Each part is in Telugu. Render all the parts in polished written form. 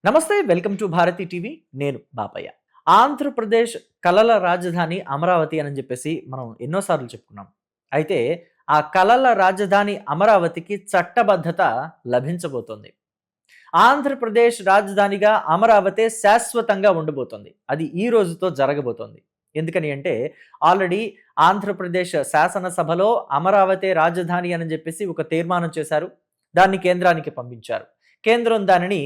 నమస్తే, వెల్కమ్ టు భారతి టీవీ. నేను బాపయ్య. ఆంధ్రప్రదేశ్ కలల రాజధాని అమరావతి అని చెప్పేసి మనం ఎన్నోసార్లు చెప్పుకున్నాం. అయితే ఆ కలల రాజధాని అమరావతికి చట్టబద్ధత లభించబోతోంది. ఆంధ్రప్రదేశ్ రాజధానిగా అమరావతి శాశ్వతంగా ఉండబోతోంది. అది ఈ రోజుతో జరగబోతోంది. ఎందుకని అంటే ఆల్రెడీ ఆంధ్రప్రదేశ్ శాసనసభలో అమరావతి రాజధాని అని చెప్పేసి ఒక తీర్మానం చేశారు. దాన్ని కేంద్రానికి పంపించారు. కేంద్రం దానిని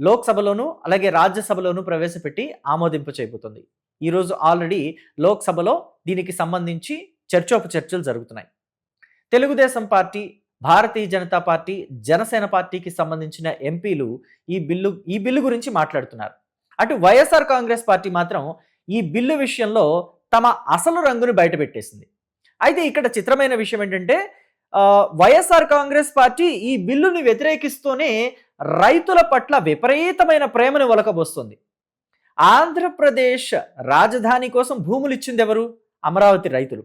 లోక్సభలోను అలాగే రాజ్యసభలోను ప్రవేశపెట్టి ఆమోదింపు చేయబోతుంది. ఈరోజు ఆల్రెడీ లోక్సభలో దీనికి సంబంధించి చర్చోపచర్చలు జరుగుతున్నాయి. తెలుగుదేశం పార్టీ, భారతీయ జనతా పార్టీ, జనసేన పార్టీకి సంబంధించిన ఎంపీలు ఈ బిల్లు గురించి మాట్లాడుతున్నారు. అటు వైఎస్ఆర్ కాంగ్రెస్ పార్టీ మాత్రం ఈ బిల్లు విషయంలో తమ అసలు రంగును బయటపెట్టేసింది. అయితే ఇక్కడ చిత్రమైన విషయం ఏంటంటే వైఎస్ఆర్ కాంగ్రెస్ పార్టీ ఈ బిల్లుని వ్యతిరేకిస్తూనే రైతుల పట్ల విపరీతమైన ప్రేమను ఒలకబోస్తుంది. ఆంధ్రప్రదేశ్ రాజధాని కోసం భూములు ఇచ్చింది ఎవరు? అమరావతి రైతులు.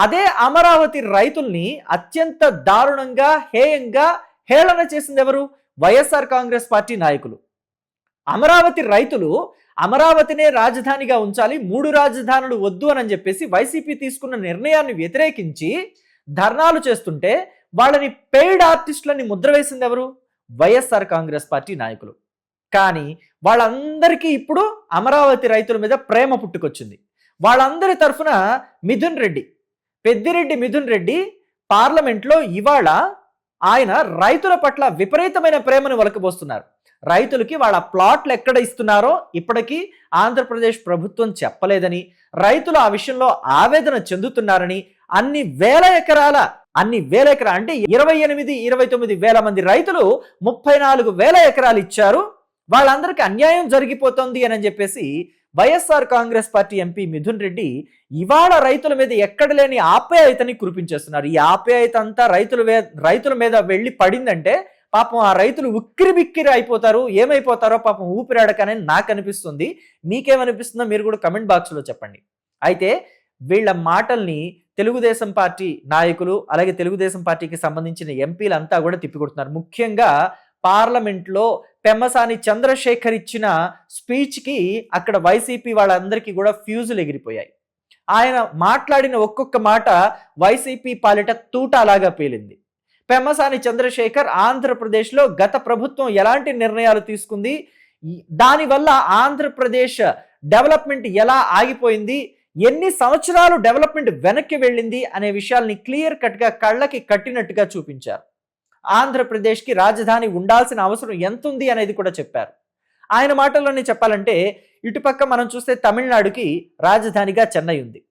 అదే అమరావతి రైతుల్ని అత్యంత దారుణంగా, హేయంగా హేళన చేసింది ఎవరు? వైఎస్ఆర్ కాంగ్రెస్ పార్టీ నాయకులు. అమరావతి రైతులు అమరావతినే రాజధానిగా ఉంచాలి, 3 రాజధానులు వద్దు అని చెప్పేసి వైసీపీ తీసుకున్న నిర్ణయాన్ని వ్యతిరేకించి ధర్నాలు చేస్తుంటే వాళ్ళని పెయిడ్ ఆర్టిస్టులని ముద్ర వేసింది ఎవరు? వైఎస్ఆర్ కాంగ్రెస్ పార్టీ నాయకులు. కానీ వాళ్ళందరికీ ఇప్పుడు అమరావతి రైతుల మీద ప్రేమ పుట్టుకొచ్చింది. వాళ్ళందరి తరఫున మిథున్ రెడ్డి, పెద్దిరెడ్డి మిథున్ రెడ్డి పార్లమెంట్లో ఇవాళ ఆయన రైతుల పట్ల విపరీతమైన ప్రేమను ఒలకబోస్తున్నారు. రైతులకి వాళ్ళ ప్లాట్లు ఎక్కడ ఇస్తున్నారో ఇప్పటికీ ఆంధ్రప్రదేశ్ ప్రభుత్వం చెప్పలేదని, రైతులు ఆ విషయంలో ఆవేదన చెందుతున్నారని, అన్ని వేల ఎకరాల అంటే 28-29 వేల మంది రైతులు 34,000 ఎకరాలు ఇచ్చారు, వాళ్ళందరికీ అన్యాయం జరిగిపోతుంది అని చెప్పేసి వైఎస్ఆర్ కాంగ్రెస్ పార్టీ ఎంపీ మిథున్ రెడ్డి ఇవాళ రైతుల మీద ఎక్కడ లేని ఆప్యాయతని కురిపించేస్తున్నారు. ఈ ఆప్యాయత అంతా రైతుల మీద వెళ్ళి పడిందంటే పాపం ఆ రైతులు ఉక్కిరి బిక్కిరి అయిపోతారు. ఏమైపోతారో పాపం ఊపిరాడకనే నాకు అనిపిస్తుంది. మీకేమనిపిస్తుందో మీరు కూడా కమెంట్ బాక్స్లో చెప్పండి. అయితే వీళ్ళ మాటల్ని తెలుగుదేశం పార్టీ నాయకులు అలాగే తెలుగుదేశం పార్టీకి సంబంధించిన ఎంపీలంతా కూడా తిప్పికొడుతున్నారు. ముఖ్యంగా పార్లమెంట్లో పెమ్మసాని చంద్రశేఖర్ ఇచ్చిన స్పీచ్కి అక్కడ వైసీపీ వాళ్ళందరికీ కూడా ఫ్యూజులు ఎగిరిపోయాయి. ఆయన మాట్లాడిన ఒక్కొక్క మాట వైసీపీ పాలిట తూటాలాగా పేలింది. పెమ్మసాని చంద్రశేఖర్ ఆంధ్రప్రదేశ్లో గత ప్రభుత్వం ఎలాంటి నిర్ణయాలు తీసుకుంది, దానివల్ల ఆంధ్రప్రదేశ్ డెవలప్మెంట్ ఎలా ఆగిపోయింది, ఎన్ని సంవత్సరాలు డెవలప్మెంట్ వెనక్కి వెళ్ళింది అనే విషయాల్ని క్లియర్ కట్గా కళ్ళకి కట్టినట్టుగా చూపించారు. ఆంధ్రప్రదేశ్కి రాజధాని ఉండాల్సిన అవసరం ఎంత ఉంది అనేది కూడా చెప్పారు. ఆయన మాటల్లోనే చెప్పాలంటే ఇటుపక్క మనం చూస్తే తమిళనాడుకి రాజధానిగా చెన్నై ఉంది.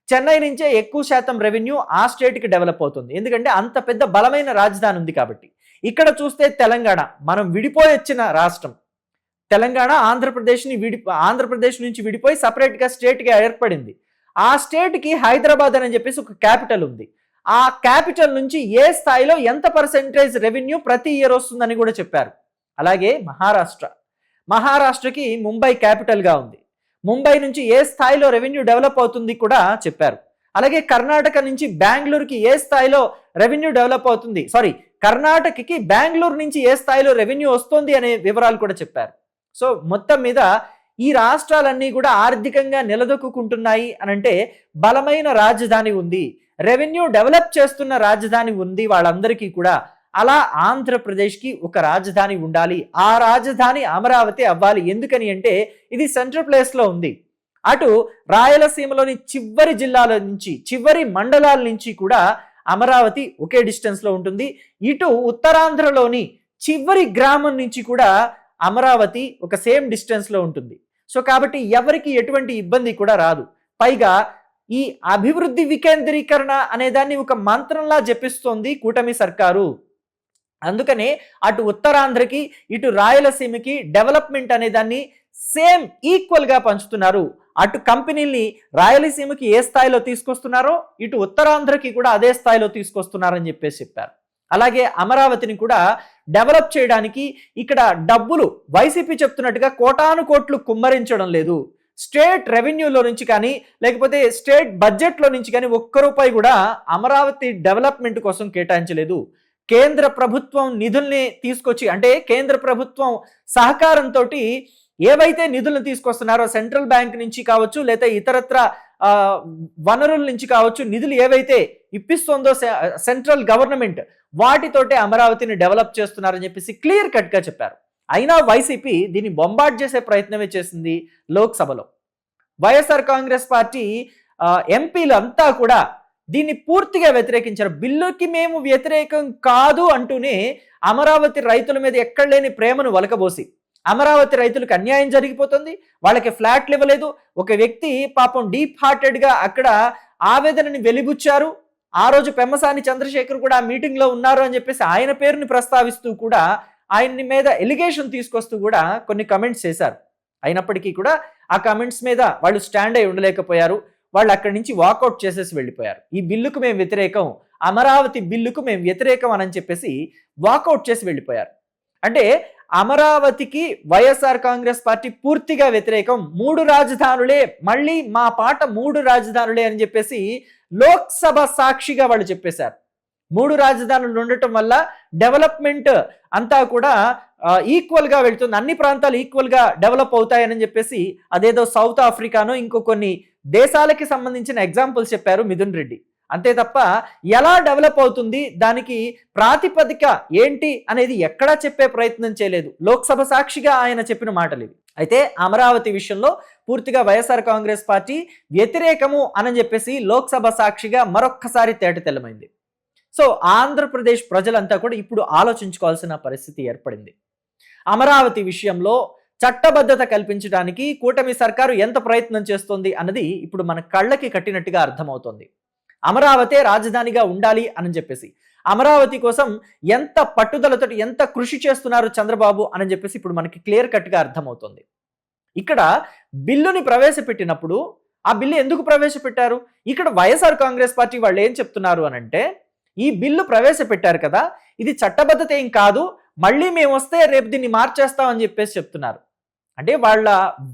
చెన్నై నుంచే ఎక్కువ శాతం రెవెన్యూ ఆ స్టేట్కి డెవలప్ అవుతుంది. ఎందుకంటే అంత పెద్ద బలమైన రాజధాని ఉంది కాబట్టి. ఇక్కడ చూస్తే తెలంగాణ, మనం విడిపోయి వచ్చిన రాష్ట్రం తెలంగాణ, ఆంధ్రప్రదేశ్ నుంచి విడిపోయి సపరేట్గా స్టేట్గా ఏర్పడింది. ఆ స్టేట్కి హైదరాబాద్ అని చెప్పేసి ఒక క్యాపిటల్ ఉంది. ఆ క్యాపిటల్ నుంచి ఏ స్థాయిలో ఎంత పర్సెంటేజ్ రెవెన్యూ ప్రతి ఇయర్ వస్తుందని కూడా చెప్పారు. అలాగే మహారాష్ట్రకి ముంబై క్యాపిటల్గా ఉంది. ముంబై నుంచి ఏ స్థాయిలో రెవెన్యూ డెవలప్ అవుతుంది కూడా చెప్పారు. అలాగే కర్ణాటక నుంచి బెంగళూరుకి ఏ స్థాయిలో రెవెన్యూ డెవలప్ అవుతుంది, కర్ణాటకకి బెంగళూరు నుంచి ఏ స్థాయిలో రెవెన్యూ వస్తుంది అనే వివరాలు కూడా చెప్పారు. సో మొత్తం మీద ఈ రాష్ట్రాలన్నీ కూడా ఆర్థికంగా నిలదొక్కుంటున్నాయి అనంటే బలమైన రాజధాని ఉంది, రెవెన్యూ డెవలప్ చేస్తున్న రాజధాని ఉంది వాళ్ళందరికీ కూడా. అలా ఆంధ్రప్రదేశ్కి ఒక రాజధాని ఉండాలి, ఆ రాజధాని అమరావతి అవ్వాలి. ఎందుకని అంటే ఇది సెంట్రల్ ప్లేస్లో ఉంది. అటు రాయలసీమలోని చివరి జిల్లాల నుంచి, చివరి మండలాల నుంచి కూడా అమరావతి ఒకే డిస్టెన్స్లో ఉంటుంది. ఇటు ఉత్తరాంధ్రలోని చివరి గ్రామం నుంచి కూడా అమరావతి ఒక సేమ్ డిస్టెన్స్లో ఉంటుంది. సో కాబట్టి ఎవరికి ఎటువంటి ఇబ్బంది కూడా రాదు. పైగా ఈ అభివృద్ధి వికేంద్రీకరణ అనే దాన్ని ఒక మంత్రంలా జపిస్తోంది కూటమి సర్కారు. అందుకనే అటు ఉత్తరాంధ్రకి ఇటు రాయలసీమకి డెవలప్మెంట్ అనే దాన్ని సేమ్ ఈక్వల్గా పంచుతున్నారు. అటు కంపెనీల్ని రాయలసీమకి ఏ స్థాయిలో తీసుకొస్తున్నారో ఇటు ఉత్తరాంధ్రకి కూడా అదే స్థాయిలో తీసుకొస్తున్నారని చెప్పారు. అలాగే అమరావతిని కూడా డెవలప్ చేయడానికి ఇక్కడ డబ్బులు వైసీపీ చెప్తున్నట్టుగా కోటాను కోట్లు కుమ్మరించడం లేదు. స్టేట్ రెవెన్యూలో నుంచి కానీ లేకపోతే స్టేట్ బడ్జెట్లో నుంచి కానీ ఒక్క రూపాయి కూడా అమరావతి డెవలప్మెంట్ కోసం కేటాయించలేదు. కేంద్ర ప్రభుత్వం నిధుల్ని తీసుకొచ్చి, అంటే కేంద్ర ప్రభుత్వం సహకారంతో ఏవైతే నిధులను తీసుకొస్తున్నారో సెంట్రల్ బ్యాంక్ నుంచి కావచ్చు, లేదా ఇతరత్ర వనరుల నుంచి కావచ్చు, నిధులు ఏవైతే ఇప్పిస్తుందో సెంట్రల్ గవర్నమెంట్, వాటితోటే అమరావతిని డెవలప్ చేస్తున్నారని చెప్పేసి క్లియర్ కట్గా చెప్పారు. అయినా వైసీపీ దీన్ని బొంబార్డ్ చేసే ప్రయత్నమే చేసింది లోక్సభలో. వైఎస్ఆర్ కాంగ్రెస్ పార్టీ ఎంపీలు అంతా కూడా దీన్ని పూర్తిగా వ్యతిరేకించారు. బిల్లుకి మేము వ్యతిరేకం కాదు అంటూనే అమరావతి రైతుల మీద ఎక్కడ లేని ప్రేమను వలకబోసి, అమరావతి రైతులకు అన్యాయం జరిగిపోతుంది, వాళ్ళకి ఫ్లాట్లు ఇవ్వలేదు, ఒక వ్యక్తి పాపం డీప్ హార్టెడ్గా అక్కడ ఆవేదనని వెలిబుచ్చారు. ఆ రోజు పెమ్మసాని చంద్రశేఖర్ కూడా ఆ మీటింగ్లో ఉన్నారు అని చెప్పేసి ఆయన పేరుని ప్రస్తావిస్తూ కూడా ఆయన్ని మీద ఎలిగేషన్ తీసుకొస్తూ కూడా కొన్ని కమెంట్స్ చేశారు. అయినప్పటికీ కూడా ఆ కమెంట్స్ మీద వాళ్ళు స్టాండ్ అయి ఉండలేకపోయారు. వాళ్ళు అక్కడి నుంచి వాకౌట్ చేసేసి వెళ్ళిపోయారు. ఈ బిల్లుకు మేము వ్యతిరేకం, అమరావతి బిల్లుకు మేము వ్యతిరేకం అని చెప్పేసి వాకౌట్ చేసి వెళ్ళిపోయారు. అంటే అమరావతికి వైఎస్ఆర్ కాంగ్రెస్ పార్టీ పూర్తిగా వ్యతిరేకం. 3 రాజధానులే, మళ్ళీ మా పాట 3 రాజధానులే అని చెప్పేసి లోక్సభ సాక్షిగా వాళ్ళు చెప్పేశారు. 3 రాజధానులు ఉండటం వల్ల డెవలప్మెంట్ అంతా కూడా ఈక్వల్గా వెళ్తుంది, అన్ని ప్రాంతాలు ఈక్వల్గా డెవలప్ అవుతాయని చెప్పేసి అదేదో సౌత్ ఆఫ్రికానో ఇంకో కొన్ని దేశాలకి సంబంధించిన ఎగ్జాంపుల్స్ చెప్పారు మిథున్ రెడ్డి. అంతే తప్ప ఎలా డెవలప్ అవుతుంది, దానికి ప్రాతిపదిక ఏంటి అనేది ఎక్కడా చెప్పే ప్రయత్నం చేయలేదు. లోక్సభ సాక్షిగా ఆయన చెప్పిన మాటలు ఇవి. అయితే అమరావతి విషయంలో పూర్తిగా వైఎస్ఆర్ కాంగ్రెస్ పార్టీ వ్యతిరేకము అని చెప్పేసి లోక్సభ సాక్షిగా మరొక్కసారి తేటతెల్లమైంది. సో ఆంధ్రప్రదేశ్ ప్రజలంతా కూడా ఇప్పుడు ఆలోచించుకోవాల్సిన పరిస్థితి ఏర్పడింది. అమరావతి విషయంలో చట్టబద్ధత కల్పించడానికి కూటమి సర్కారు ఎంత ప్రయత్నం చేస్తోంది అన్నది ఇప్పుడు మన కళ్ళకి కట్టినట్టుగా అర్థమవుతోంది. అమరావతి రాజధానిగా ఉండాలి అని చెప్పేసి, అమరావతి కోసం ఎంత పట్టుదలతో ఎంత కృషి చేస్తున్నారు చంద్రబాబు అని చెప్పేసి ఇప్పుడు మనకి క్లియర్ కట్గా అర్థమవుతుంది. ఇక్కడ బిల్లుని ప్రవేశపెట్టినప్పుడు ఆ బిల్లు ఎందుకు ప్రవేశపెట్టారు, ఇక్కడ వైఎస్ఆర్ కాంగ్రెస్ పార్టీ వాళ్ళు ఏం చెప్తున్నారు అనంటే, ఈ బిల్లు ప్రవేశపెట్టారు కదా, ఇది చట్టబద్ధత ఏం కాదు, మళ్ళీ మేము వస్తే రేపు దీన్ని మార్చేస్తామని చెప్పేసి చెప్తున్నారు. అంటే వాళ్ళ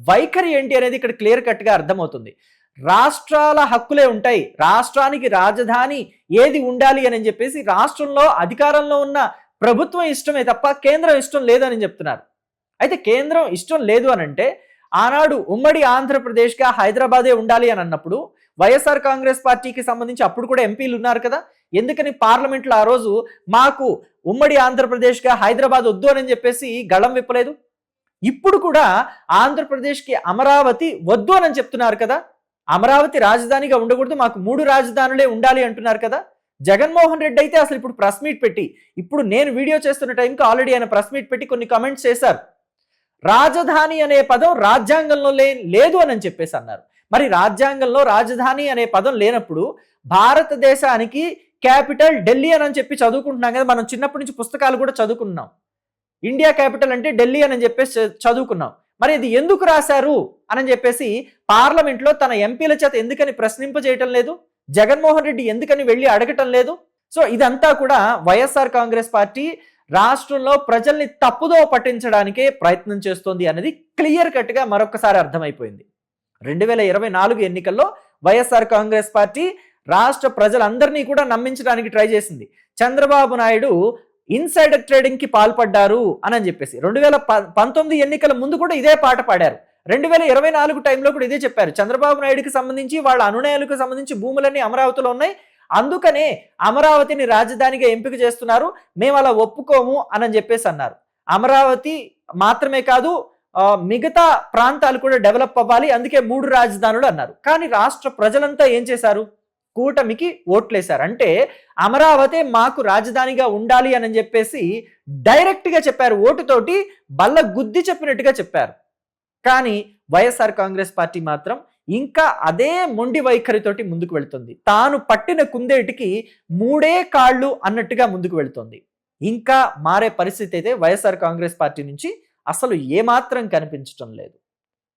వైఖరి ఏంటి అనేది ఇక్కడ క్లియర్ కట్గా అర్థమవుతుంది. రాష్ట్రాల హక్కులే ఉంటాయి, రాష్ట్రానికి రాజధాని ఏది ఉండాలి అని చెప్పేసి రాష్ట్రంలో అధికారంలో ఉన్న ప్రభుత్వం ఇష్టమే తప్ప కేంద్రం ఇష్టం లేదని చెప్తున్నారు. అయితే కేంద్రం ఇష్టం లేదు అని అంటే, ఆనాడు ఉమ్మడి ఆంధ్రప్రదేశ్గా హైదరాబాదే ఉండాలి అని అన్నప్పుడు వైఎస్ఆర్ కాంగ్రెస్ పార్టీకి సంబంధించి అప్పుడు కూడా ఎంపీలు ఉన్నారు కదా, ఎందుకని పార్లమెంట్లో ఆ రోజు మాకు ఉమ్మడి ఆంధ్రప్రదేశ్గా హైదరాబాద్ వద్దు అని చెప్పేసి గళం విప్పలేదు? ఇప్పుడు కూడా ఆంధ్రప్రదేశ్కి అమరావతి వద్దు అని చెప్తున్నారు కదా, అమరావతి రాజధానిగా ఉండకూడదు, మాకు 3 రాజధానులే ఉండాలి అంటున్నారు కదా. జగన్మోహన్ రెడ్డి అయితే అసలు ఇప్పుడు ప్రెస్ మీట్ పెట్టి, ఇప్పుడు నేను వీడియో చేస్తున్న టైంకి ఆల్రెడీ ఆయన ప్రెస్ మీట్ పెట్టి కొన్ని కమెంట్స్ చేశారు. రాజధాని అనే పదం రాజ్యాంగంలో లేదు అని చెప్పేసి అన్నారు. మరి రాజ్యాంగంలో రాజధాని అనే పదం లేనప్పుడు భారతదేశానికి క్యాపిటల్ ఢిల్లీ అని చెప్పి చదువుకుంటున్నాం కదా, మనం చిన్నప్పటి నుంచి పుస్తకాలు కూడా చదువుకున్నాం. ఇండియా క్యాపిటల్ అంటే ఢిల్లీ అని చెప్పేసి చదువుకున్నాం. మరి ఇది ఎందుకు రాశారు అని చెప్పేసి పార్లమెంట్లో తన ఎంపీల చేత ఎందుకని ప్రశ్నింపజేయటం లేదు, జగన్మోహన్ రెడ్డి ఎందుకని వెళ్ళి అడగటం లేదు? సో ఇదంతా కూడా వైఎస్ఆర్ కాంగ్రెస్ పార్టీ రాష్ట్రంలో ప్రజల్ని తప్పుదో పట్టించడానికే ప్రయత్నం చేస్తోంది అనేది క్లియర్ కట్గా మరొకసారి అర్థమైపోయింది. 2024 ఎన్నికల్లో వైఎస్ఆర్ కాంగ్రెస్ పార్టీ రాష్ట్ర ప్రజలందరినీ కూడా నమ్మించడానికి ట్రై చేసింది. చంద్రబాబు నాయుడు ఇన్సైడర్ ట్రేడింగ్ కి పాల్పడ్డారు అని చెప్పేసి 2019 ఎన్నికల ముందు కూడా ఇదే పాట పాడారు. 2024 టైంలో కూడా ఇదే చెప్పారు. చంద్రబాబు నాయుడుకి సంబంధించి వాళ్ళ అనునయాలకు సంబంధించి భూములన్నీ అమరావతిలో ఉన్నాయి, అందుకనే అమరావతిని రాజధానిగా ఎంపిక చేస్తున్నారు, మేము అలా ఒప్పుకోము అని చెప్పేసి అన్నారు. అమరావతి మాత్రమే కాదు, మిగతా ప్రాంతాలు కూడా డెవలప్ అవ్వాలి, అందుకే 3 రాజధానులు అన్నారు. కానీ రాష్ట్ర ప్రజలంతా ఏం చేశారు, కూటమికి ఓట్లేశారు. అంటే అమరావతి మాకు రాజధానిగా ఉండాలి అని చెప్పేసి డైరెక్ట్గా చెప్పారు, ఓటుతోటి బల్ల గుద్ది చెప్పినట్టుగా చెప్పారు. కానీ వైఎస్ఆర్ కాంగ్రెస్ పార్టీ మాత్రం ఇంకా అదే మొండి వైఖరితోటి ముందుకు వెళ్తుంది. తాను పట్టిన కుందేటికి 3 కాళ్ళు అన్నట్టుగా ముందుకు వెళ్తుంది. ఇంకా మారే పరిస్థితి అయితే వైఎస్ఆర్ కాంగ్రెస్ పార్టీ నుంచి అసలు ఏమాత్రం కనిపించడం లేదు.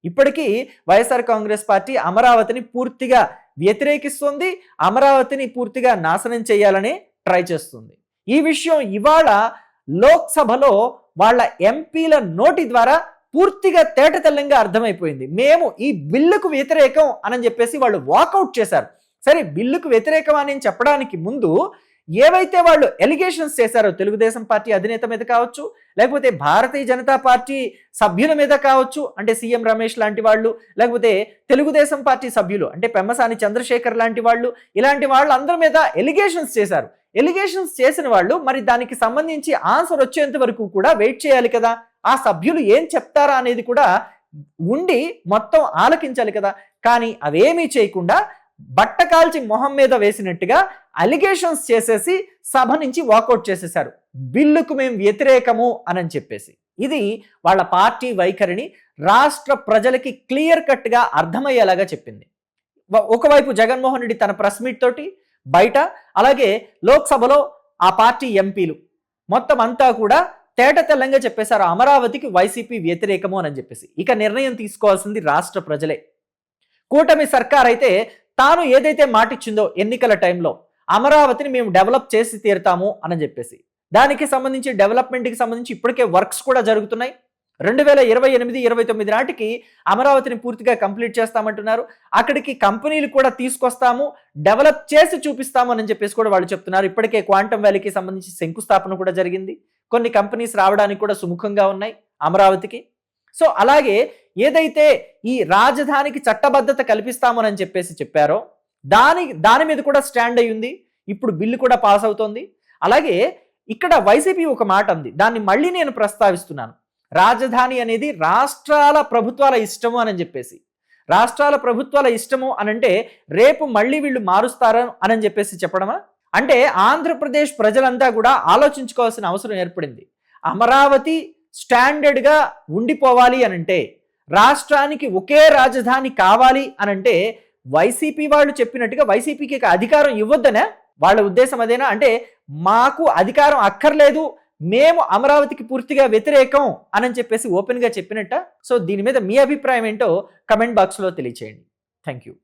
ఇప్పటికీ వైఎస్ఆర్ కాంగ్రెస్ పార్టీ అమరావతిని పూర్తిగా వ్యతిరేకిస్తుంది, అమరావతిని పూర్తిగా నాశనం చేయాలని ట్రై చేస్తుంది. ఈ విషయం ఇవాళ లోక్సభలో వాళ్ళ ఎంపీల నోటి ద్వారా పూర్తిగా తేటతెల్లంగా అర్థమైపోయింది. మేము ఈ బిల్లుకు వ్యతిరేకం అని చెప్పేసి వాళ్ళు వాకౌట్ చేశారు. సరే, బిల్లుకు వ్యతిరేకం అని చెప్పడానికి ముందు ఏవైతే వాళ్ళు ఎలిగేషన్స్ చేశారో తెలుగుదేశం పార్టీ అధినేత మీద కావచ్చు, లేకపోతే భారతీయ జనతా పార్టీ సభ్యుల మీద కావచ్చు, అంటే సీఎం రమేష్ లాంటి వాళ్ళు, లేకపోతే తెలుగుదేశం పార్టీ సభ్యులు అంటే పెమ్మసాని చంద్రశేఖర్ లాంటి వాళ్ళు, ఇలాంటి వాళ్ళు అందరి మీద ఎలిగేషన్స్ చేశారు. ఎలిగేషన్స్ చేసిన వాళ్ళు మరి దానికి సంబంధించి ఆన్సర్ వచ్చేంత వరకు కూడా వెయిట్ చేయాలి కదా. ఆ సభ్యులు ఏం చెప్తారా అనేది కూడా ఉండి మొత్తం ఆలకించాలి కదా. కానీ అవేమీ చేయకుండా బట్ట కాల్చి మొహం మీద వేసినట్టుగా అలిగేషన్స్ చేసేసి సభ నుంచి వాకౌట్ చేసేశారు. బిల్లుకు మేము వ్యతిరేకము అని చెప్పేసి. ఇది వాళ్ళ పార్టీ వైఖరిని రాష్ట్ర ప్రజలకి క్లియర్ కట్గా అర్థమయ్యేలాగా చెప్పింది. ఒకవైపు జగన్మోహన్ రెడ్డి తన ప్రెస్ మీట్ తోటి బయట, అలాగే లోక్సభలో ఆ పార్టీ ఎంపీలు మొత్తం అంతా కూడా తేట తెల్లంగా చెప్పేశారు అమరావతికి వైసీపీ వ్యతిరేకము అని చెప్పేసి. ఇక నిర్ణయం తీసుకోవాల్సింది రాష్ట్ర ప్రజలే. కూటమి సర్కార్ అయితే తాను ఏదైతే మాటిచ్చిందో ఎన్నికల టైంలో అమరావతిని మేము డెవలప్ చేసి తీరుతాము అని చెప్పేసి, దానికి సంబంధించి డెవలప్మెంట్కి సంబంధించి ఇప్పటికే వర్క్స్ కూడా జరుగుతున్నాయి. 2028-29 నాటికి అమరావతిని పూర్తిగా కంప్లీట్ చేస్తామంటున్నారు. అక్కడికి కంపెనీలు కూడా తీసుకొస్తాము, డెవలప్ చేసి చూపిస్తాము అని చెప్పేసి కూడా వాళ్ళు చెప్తున్నారు. ఇప్పటికే క్వాంటమ్ వ్యాలీకి సంబంధించి శంకుస్థాపన కూడా జరిగింది. కొన్ని కంపెనీస్ రావడానికి కూడా సుముఖంగా ఉన్నాయి అమరావతికి. సో అలాగే ఏదైతే ఈ రాజధానికి చట్టబద్ధత కల్పిస్తామని చెప్పేసి చెప్పారో దాని మీద కూడా స్టాండ్ అయ్యింది. ఇప్పుడు బిల్లు కూడా పాస్ అవుతోంది. అలాగే ఇక్కడ వైసీపీ ఒక మాట ఉంది, దాన్ని మళ్ళీ నేను ప్రస్తావిస్తున్నాను. రాజధాని అనేది రాష్ట్రాల ప్రభుత్వాల ఇష్టము అని చెప్పేసి. రాష్ట్రాల ప్రభుత్వాల ఇష్టము అనంటే రేపు మళ్ళీ వీళ్ళు మారుస్తారు అని చెప్పేసి చెప్పడమా? అంటే ఆంధ్రప్రదేశ్ ప్రజలంతా కూడా ఆలోచించుకోవాల్సిన అవసరం ఏర్పడింది. అమరావతి స్టాండర్డ్గా ఉండిపోవాలి అనంటే, రాష్ట్రానికి ఒకే రాజధాని కావాలి అనంటే వైసీపీ వాళ్ళు చెప్పినట్టుగా వైసీపీకి అధికారం ఇవ్వద్దనే వాళ్ళ ఉద్దేశం అదేనా? అంటే మాకు అధికారం అక్కర్లేదు, మేము అమరావతికి పూర్తిగా వ్యతిరేకం అని చెప్పేసి ఓపెన్గా చెప్పినట్ట. సో దీని మీద మీ అభిప్రాయం ఏంటో కమెంట్ బాక్స్లో తెలియచేయండి. Thank you.